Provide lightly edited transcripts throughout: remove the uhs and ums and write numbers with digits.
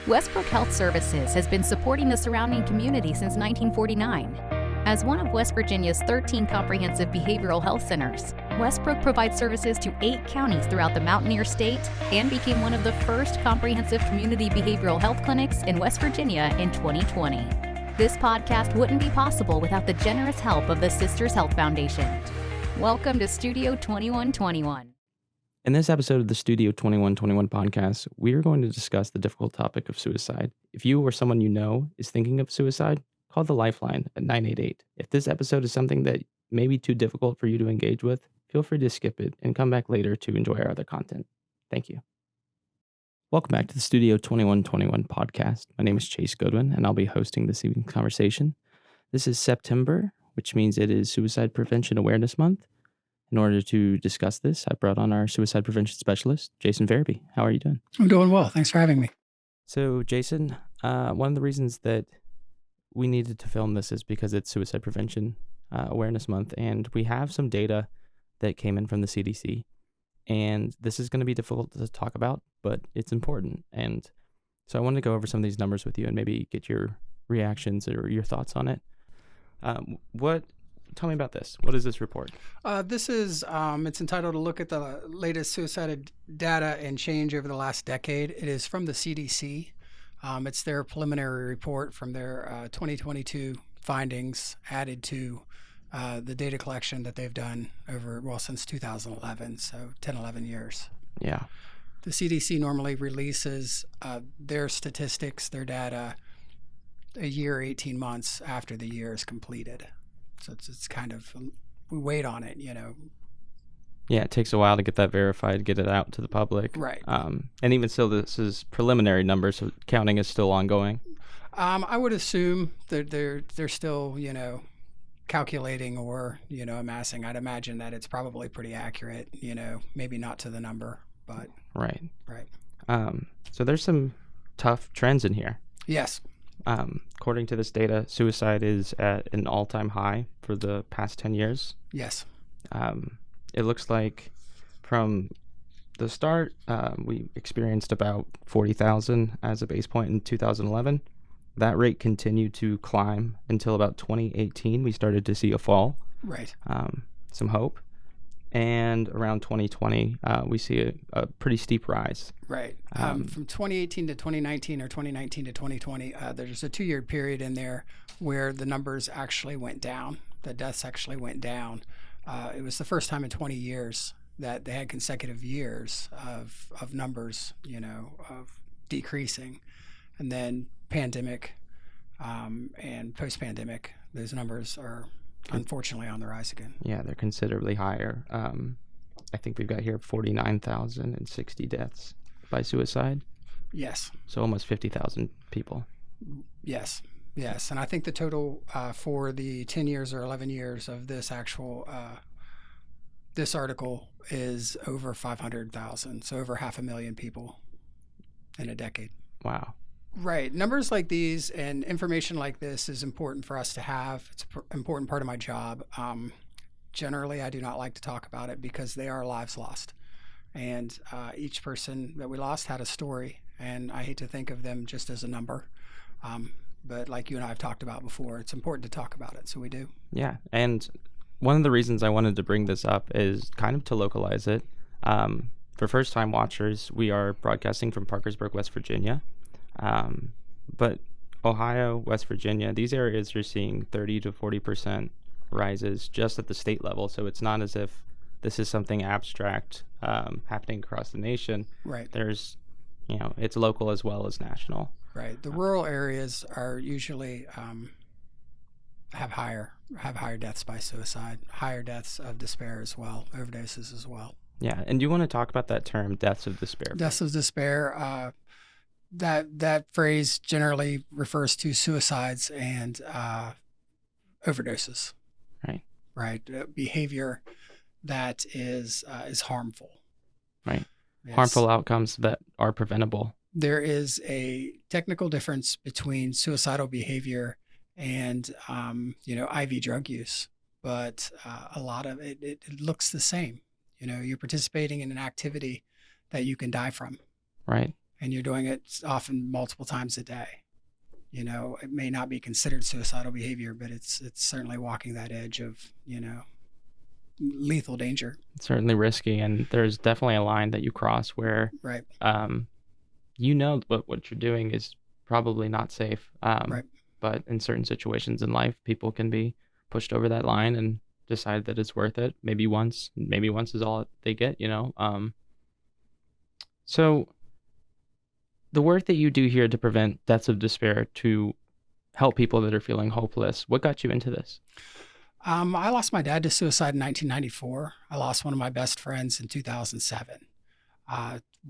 Westbrook Health Services has been supporting the surrounding community since 1949. As one of West Virginia's 13 comprehensive behavioral health centers, Westbrook provides services to 8 counties throughout the Mountaineer State and became one of the first comprehensive community behavioral health clinics in West Virginia in 2020. This podcast wouldn't be possible without the generous help of the Sisters Health Foundation. Welcome to Studio 2121. In this episode of the Studio 2121 podcast, we are going to discuss the difficult topic of suicide. If you or someone you know is thinking of suicide, call the lifeline at 988. If this episode is something that may be too difficult for you to engage with, feel free to skip it and come back later to enjoy our other content. Thank you. Welcome back to the Studio 2121 podcast. My name is Chase Goodwin, and I'll be hosting this evening's conversation. This is September, which means it is Suicide Prevention Awareness Month. In order to discuss this, I brought on our suicide prevention specialist, Jason Ferrebee. How are you doing? I'm doing well. Thanks for having me. So, Jason, one of the reasons that we needed to film this is because it's Suicide Prevention Awareness Month, and we have some data that came in from the CDC, and this is going to be difficult to talk about, but it's important. And so I wanted to go over some of these numbers with you and maybe get your reactions or your thoughts on it. Tell me about this. What is this report? This is, it's entitled "A Look at the Latest Suicide Data and Change Over the Last Decade." It is from the CDC. It's their preliminary report from their 2022 findings added to the data collection that they've done since 2011, so 10, 11 years. Yeah. The CDC normally releases their statistics, their data, a year, 18 months after the year is completed. So it's kind of, we wait on it, Yeah, it takes a while to get that verified, get it out to the public. Right. And even still, this is preliminary numbers, so counting is still ongoing. I would assume that they're still, calculating or, amassing. I'd imagine that it's probably pretty accurate, maybe not to the number, but. Right. Right. So there's some tough trends in here. Yes. According to this data, suicide is at an all-time high for the past 10 years. Yes. It looks like from the start, we experienced about 40,000 as a base point in 2011. That rate continued to climb until about 2018. We started to see a fall. Right. Some hope. And around 2020, we see a pretty steep rise. Right. From 2018 to 2019 or 2019 to 2020, there's a 2-year period in there where the numbers actually went down. The deaths actually went down. It was the first time in 20 years that they had consecutive years of numbers, of decreasing. And then pandemic and post-pandemic, those numbers are unfortunately on the rise again. Yeah, they're considerably higher. I think we've got here 49,060 deaths by suicide. Yes. So almost 50,000 people. Yes. Yes. And I think the total for the 10 years or 11 years of this actual, this article is over 500,000. So over 500,000 people in a decade. Wow. Right. Numbers like these and information like this is important for us to have. It's an important part of my job. Generally, I do not like to talk about it because they are lives lost. And each person that we lost had a story. And I hate to think of them just as a number. But like you and I have talked about before, it's important to talk about it. So we do. Yeah. And one of the reasons I wanted to bring this up is kind of to localize it. For first-time watchers, we are broadcasting from Parkersburg, West Virginia. But Ohio, West Virginia, these areas are seeing 30 to 40% rises just at the state level. So it's not as if this is something abstract happening across the nation. Right. There's, it's local as well as national. Right. The rural areas are usually have higher deaths by suicide, higher deaths of despair as well, overdoses as well. Yeah. And do you want to talk about that term, deaths of despair? Deaths of despair. That phrase generally refers to suicides and overdoses. Right. Right. Behavior that is harmful. Right. Yes. Harmful outcomes that are preventable. There is a technical difference between suicidal behavior and IV drug use, but a lot of it looks the same. You're participating in an activity that you can die from. Right. and you're doing it often multiple times a day. It may not be considered suicidal behavior, but it's certainly walking that edge of, lethal danger. It's certainly risky, and there's definitely a line that you cross where, Right. What you're doing is probably not safe. Right. But in certain situations in life, people can be pushed over that line and decide that it's worth it. Maybe once is all they get, So the work that you do here to prevent deaths of despair, to help people that are feeling hopeless, what got you into this? I lost my dad to suicide in 1994. I lost one of my best friends in 2007.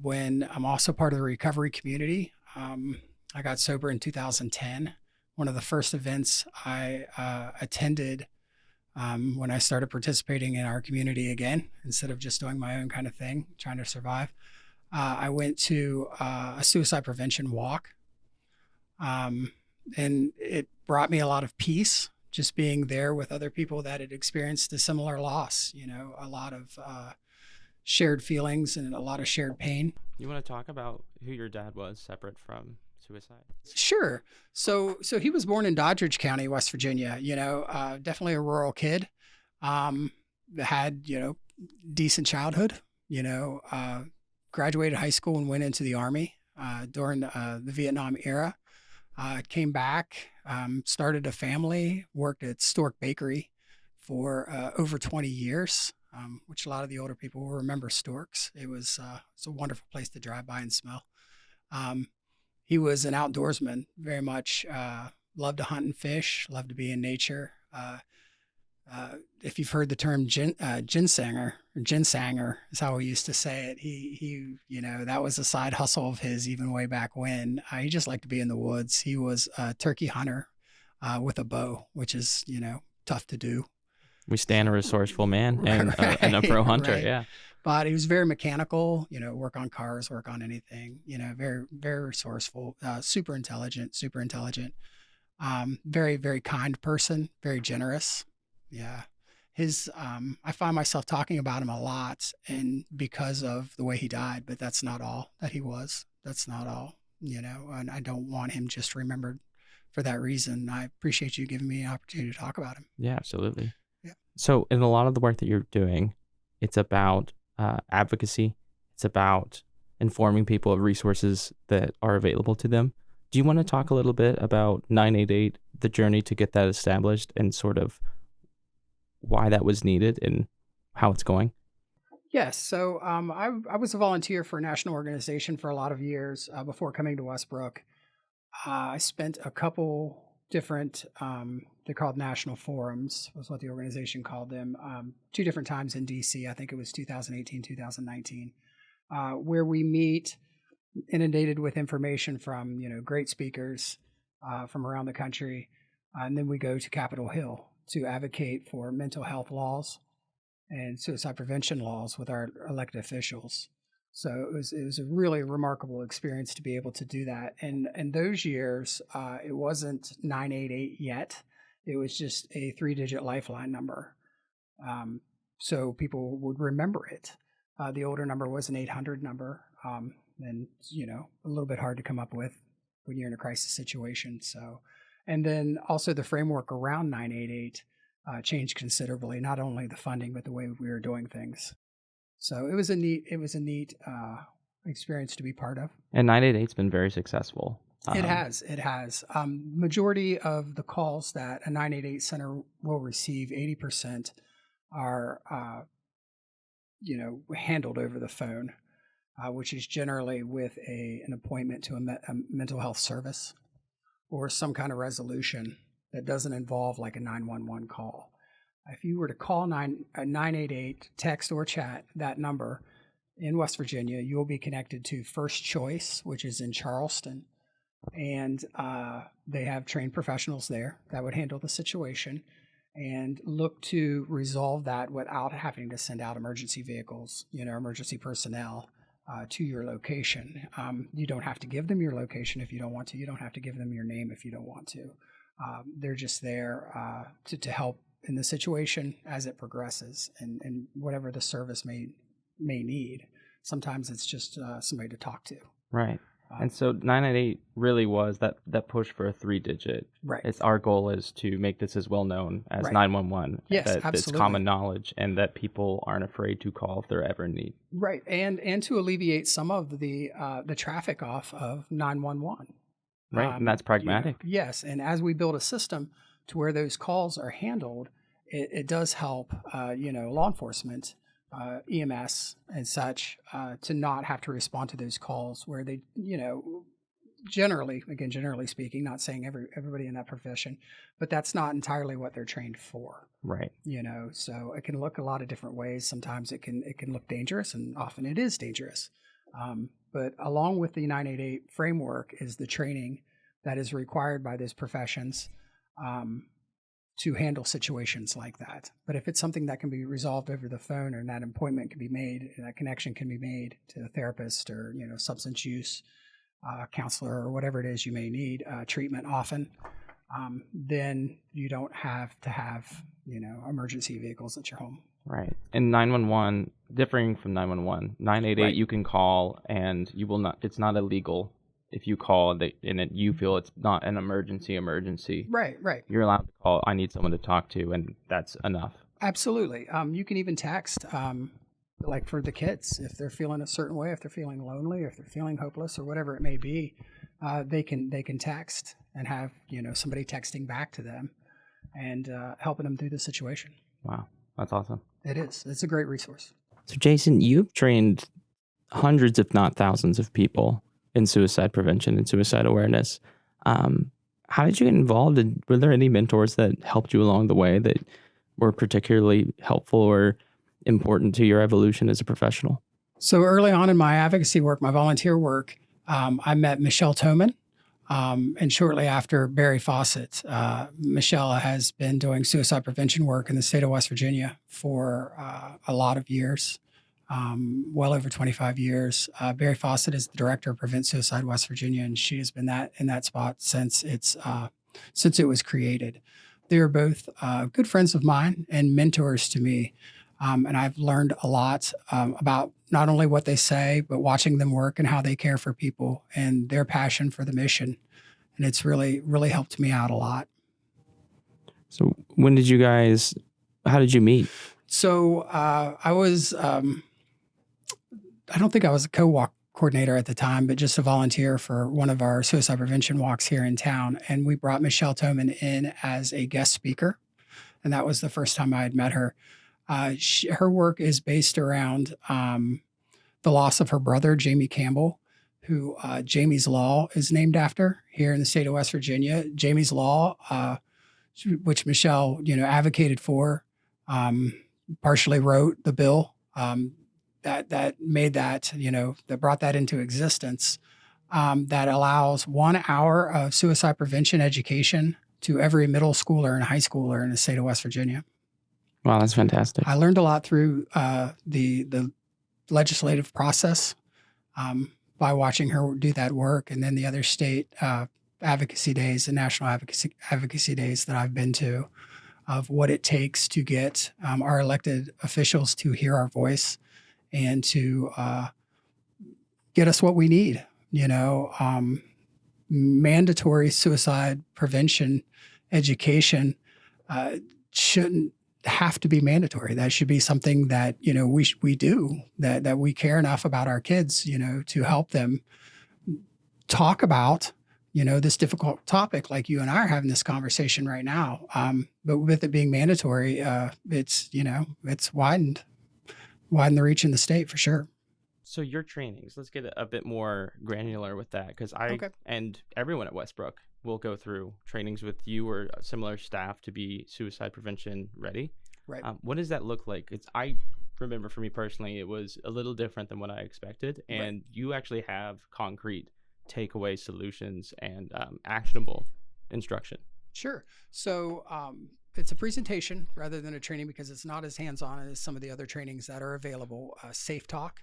When I'm also part of the recovery community, I got sober in 2010. One of the first events I attended when I started participating in our community again, instead of just doing my own kind of thing, trying to survive, I went to a suicide prevention walk. And it brought me a lot of peace, just being there with other people that had experienced a similar loss, a lot of shared feelings and a lot of shared pain. You want to talk about who your dad was separate from suicide? Sure. So he was born in Doddridge County, West Virginia, definitely a rural kid, had, decent childhood, graduated high school and went into the Army during the Vietnam era. Came back, started a family, worked at Stork Bakery for over 20 years, which a lot of the older people will remember Stork's. It's a wonderful place to drive by and smell. He was an outdoorsman, very much loved to hunt and fish, loved to be in nature. If you've heard the term ginsanger is how we used to say it. He that was a side hustle of his even way back when. He just liked to be in the woods. He was a turkey hunter with a bow, which is, tough to do. We stand a resourceful man and a pro hunter. Right. Yeah. But he was very mechanical, work on cars, work on anything, very, very resourceful, super intelligent, very, very kind person, very generous. Yeah. I find myself talking about him a lot, and because of the way he died, but that's not all that he was. That's not all, and I don't want him just remembered for that reason. I appreciate you giving me an opportunity to talk about him. Yeah, absolutely. Yeah. So in a lot of the work that you're doing, it's about advocacy. It's about informing people of resources that are available to them. Do you want to talk a little bit about 988, the journey to get that established, and sort of why that was needed and how it's going? Yes. So I was a volunteer for a national organization for a lot of years before coming to Westbrook. I spent a couple different, they're called national forums, was what the organization called them, 2 different times in DC. I think it was 2018, 2019, where we meet inundated with information from, great speakers from around the country. And then we go to Capitol Hill to advocate for mental health laws and suicide prevention laws with our elected officials. So it was a really remarkable experience to be able to do that. And those years, it wasn't 988 yet. It was just a 3-digit lifeline number. So people would remember it. The older number was an 800 number, and a little bit hard to come up with when you're in a crisis situation. So, and then also the framework around 988 changed considerably, not only the funding, but the way we were doing things. So it was a neat experience to be part of. And 988's been very successful. It has. Majority of the calls that a 988 center will receive, 80% are, handled over the phone, which is generally with an appointment to a mental health service or some kind of resolution that doesn't involve like a 911 call. If you were to call 988, text or chat that number in West Virginia, you will be connected to First Choice, which is in Charleston. And they have trained professionals there that would handle the situation and look to resolve that without having to send out emergency vehicles, emergency personnel to your location. You don't have to give them your location if you don't want to. You don't have to give them your name if you don't want to. They're just there to help in the situation as it progresses and whatever the service may need. Sometimes it's just somebody to talk to. Right. And so 988 really was that push for a 3-digit. Right. It's our goal is to make this as well known as Right. 911. Yes, that absolutely. it's common knowledge and that people aren't afraid to call if they're ever in need. Right, and to alleviate some of the traffic off of 911. Right, and that's pragmatic. Yes, and as we build a system to where those calls are handled, it does help, law enforcement, EMS and such, to not have to respond to those calls where they, generally speaking, not saying everybody in that profession, but that's not entirely what they're trained for. Right. So it can look a lot of different ways. Sometimes it can look dangerous, and often it is dangerous. But along with the 988 framework is the training that is required by those professions to handle situations like that. But if it's something that can be resolved over the phone, or that appointment can be made, and that connection can be made to a therapist or substance use counselor or whatever it is you may need, treatment often, then you don't have to have emergency vehicles at your home. Right. And 911, differing from 911, 988 Right. you can call and you will not. It's not illegal if you call and you feel it's not an emergency. Right. You're allowed to call. I need someone to talk to, and that's enough. Absolutely. You can even text, like for the kids, if they're feeling a certain way, if they're feeling lonely, if they're feeling hopeless, or whatever it may be, they can text and have somebody texting back to them and helping them through the situation. Wow, that's awesome. It is. It's a great resource. So Jason, you've trained hundreds, if not thousands, of people in suicide prevention and suicide awareness. How did you get involved? And were there any mentors that helped you along the way that were particularly helpful or important to your evolution as a professional? So early on in my advocacy work, my volunteer work, I met Michelle Toman, and shortly after Barry Fawcett. Michelle has been doing suicide prevention work in the state of West Virginia for a lot of years, well over 25 years. Barry Fawcett is the director of Prevent Suicide West Virginia, and she has been in that spot since it was created. They are both good friends of mine and mentors to me. And I've learned a lot about not only what they say, but watching them work and how they care for people and their passion for the mission. And it's really, really helped me out a lot. So how did you meet? So I was, I don't think I was a co-walk coordinator at the time, but just a volunteer for one of our suicide prevention walks here in town. And we brought Michelle Toman in as a guest speaker. And that was the first time I had met her. Her work is based around the loss of her brother, Jamie Campbell, who Jamie's Law is named after here in the state of West Virginia. Jamie's Law, which Michelle, advocated for, partially wrote the bill that made that, that brought that into existence, that allows 1 hour of suicide prevention education to every middle schooler and high schooler in the state of West Virginia. Wow, that's fantastic. I learned a lot through the legislative process by watching her do that work, and then the other state advocacy days and national advocacy days that I've been to, of what it takes to get our elected officials to hear our voice and to get us what we need. Mandatory suicide prevention education shouldn't have to be mandatory. That should be something that, we do, that we care enough about our kids, to help them talk about, this difficult topic like you and I are having this conversation right now. But with it being mandatory, it's widened the reach in the state for sure. So your trainings, let's get a bit more granular with that, because and everyone at Westbrook will go through trainings with you or similar staff to be suicide prevention ready. Right. What does that look like? I remember for me personally, it was a little different than what I expected. And you actually have concrete takeaway solutions and actionable instruction. Sure. So it's a presentation rather than a training because it's not as hands-on as some of the other trainings that are available. Safe Talk.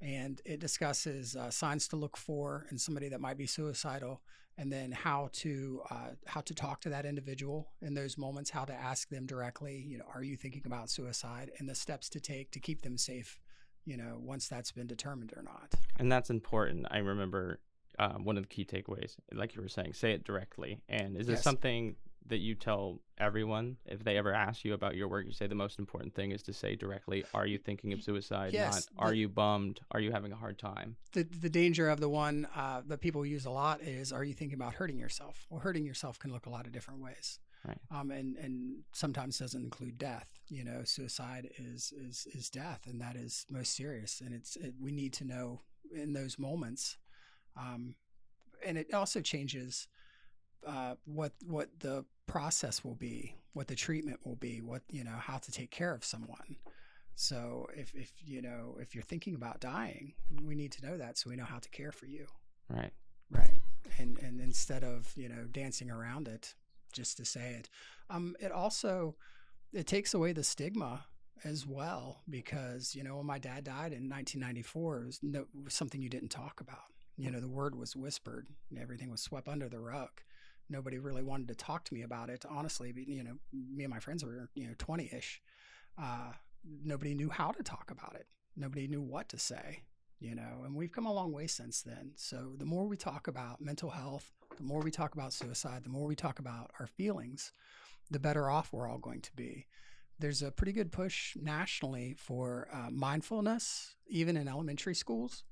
And it discusses signs to look for in somebody that might be suicidal, and then how to talk to that individual in those moments, how to ask them directly, are you thinking about suicide, and the steps to take to keep them safe, once that's been determined or not. And that's important. I remember one of the key takeaways, like you were saying, say it directly. And is this Yes. something that you tell everyone if they ever ask you about your work? You say the most important thing is to say directly, are you thinking of suicide? Yes. Not, are you bummed? Are you having a hard time? The danger of the one that people use a lot is, are you thinking about hurting yourself? Well, hurting yourself can look a lot of different ways. Right. And sometimes doesn't include death. Suicide is death, and that is most serious. And we need to know in those moments. And it also changes what the process will be, what the treatment will be, how to take care of someone. So if you're thinking about dying, we need to know that so we know how to care for you. Right. Right. And instead of, dancing around it, just to say it, it takes away the stigma as well, because, when my dad died in 1994, it was something you didn't talk about. The word was whispered, everything was swept under the rug. Nobody really wanted to talk to me about it. Honestly, me and my friends were, 20-ish. Nobody knew how to talk about it. Nobody knew what to say, and we've come a long way since then. So the more we talk about mental health, the more we talk about suicide, the more we talk about our feelings, the better off we're all going to be. There's a pretty good push nationally for mindfulness, even in elementary schools.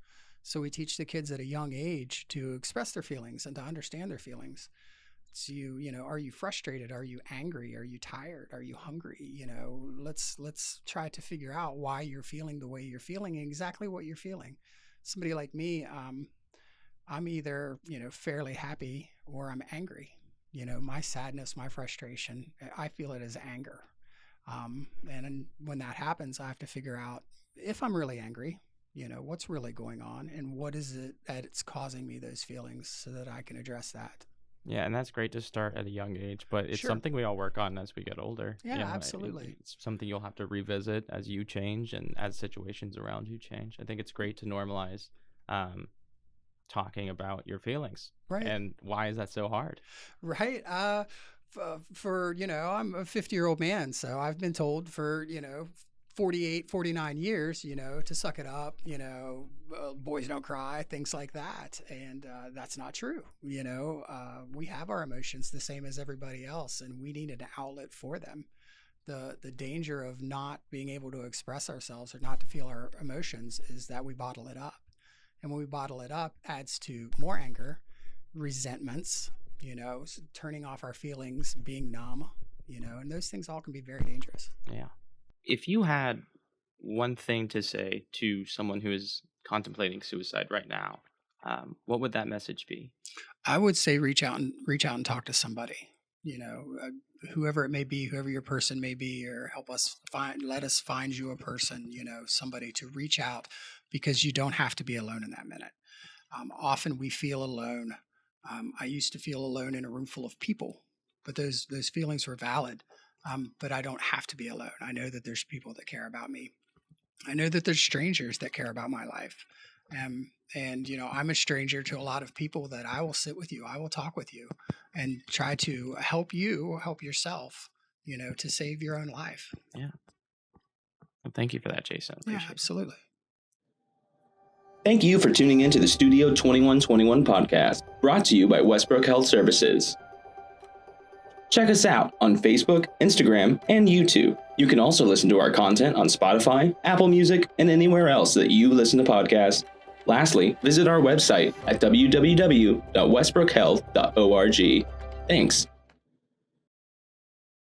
So we teach the kids at a young age to express their feelings and to understand their feelings. So are you frustrated? Are you angry? Are you tired? Are you hungry? Let's try to figure out why you're feeling the way you're feeling and exactly what you're feeling. Somebody like me, I'm either, fairly happy or I'm angry. My sadness, my frustration, I feel it as anger. And when that happens, I have to figure out if I'm really angry, what's really going on and what is it that it's causing me those feelings so that I can address that. Yeah, and that's great to start at a young age, but it's Sure. something we all work on as we get older. Yeah, absolutely. It's something you'll have to revisit as you change and as situations around you change. I think it's great to normalize talking about your feelings. Right. And why is that so hard? Right. For I'm a 50-year-old man, so I've been told for, 48, 49 years, to suck it up, boys don't cry, things like that. And that's not true. We have our emotions the same as everybody else, and we need an outlet for them. The danger of not being able to express ourselves or not to feel our emotions is that we bottle it up. And when we bottle it up, adds to more anger, resentments, turning off our feelings, being numb, and those things all can be very dangerous. Yeah. If you had one thing to say to someone who is contemplating suicide right now, what would that message be? I would say reach out and talk to somebody, whoever it may be, whoever your person may be, or let us find you a person, somebody to reach out, because you don't have to be alone in that minute. Often we feel alone. I used to feel alone in a room full of people, but those feelings were valid. But I don't have to be alone. I know that there's people that care about me. I know that there's strangers that care about my life. And I'm a stranger to a lot of people that I will sit with you. I will talk with you and try to help yourself, to save your own life. Yeah. Well, thank you for that, Jason. Yeah, absolutely. Thank you for tuning in to the Studio 2121 podcast, brought to you by Westbrook Health Services. Check us out on Facebook, Instagram, and YouTube. You can also listen to our content on Spotify, Apple Music, and anywhere else that you listen to podcasts. Lastly, visit our website at www.westbrookhealth.org. Thanks.